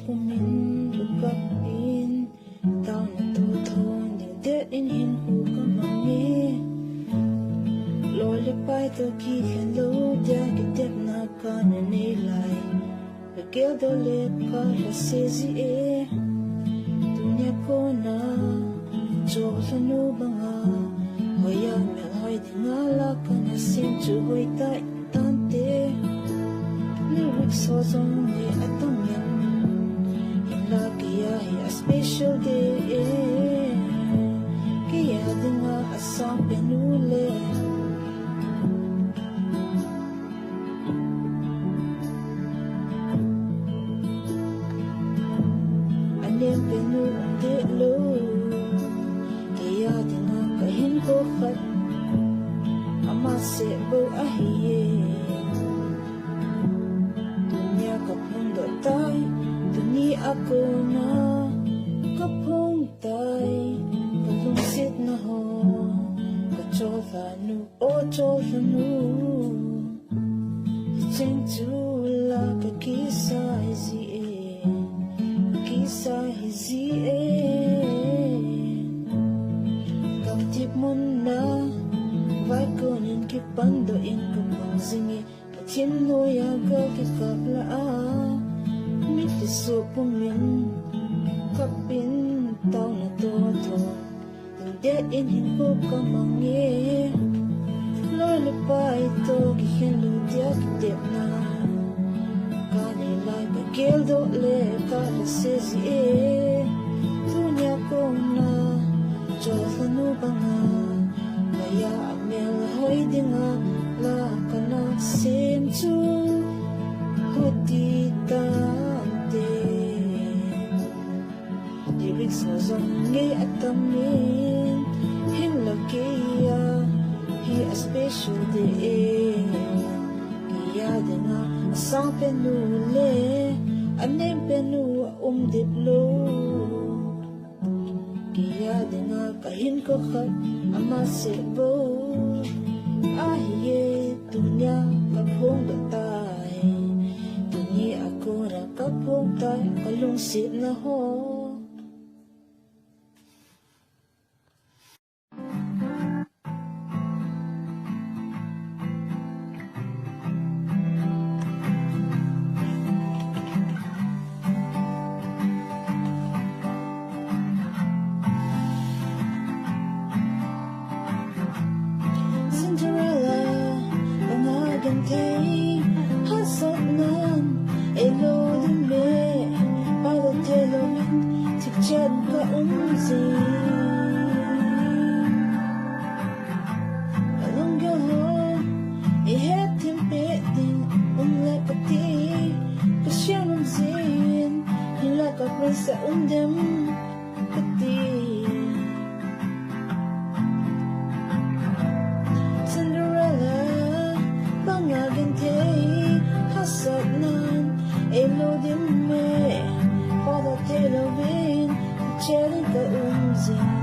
pumin lukapin tao na tuton ding det in hin hu kamangi lole pai to ki hello dia ki det na kan ne lai ke do le ka se zi e dunya ko na jo sanu banga hoya me hoi dinga la kana sin chu hoi tai tante lyric so song me atom yan la kia a special day kia dinga asam penule anem penu de lo kia dinga kahin ko khat ama se bo ahiye dunia kapung do tai duni ako na kapung tai kapung sit na ho kachola nu o chola nu cheng chu la ka kisa izi kisa izi kam tip mon na vai ko nin ki pando in kapung zingi thiên lôi à cơ cái cặp là mít cái số của mình cặp pin tao là to thon từng để in hình cô có mong nghe lôi lên bay to cái khen lụt tiếc cái đẹp na cả này lại cái kêu độ lệ cả là sẽ gì thu nhà con na cho thân u bằng mà ya mèo hơi tiếng la kana sem chu hoti tante lyric so zong nge atamin hin la kia he a special day kia dena sang penu le anem penu diplo kia dena kahin ko khat ama se bo ahiye dunia kapung do tai dunia aku ra kapung tai kalung sit na ho thấy hát sốt nan elo đi mê bao lâu thế lo mình thực chất có gì ở lòng yêu hôn ý hết thêm bé tình lại có tí có chiều năm xin như là có bên sẽ đêm có tí ngagin tay hasad nan elo din me para telawin chelin ka umzin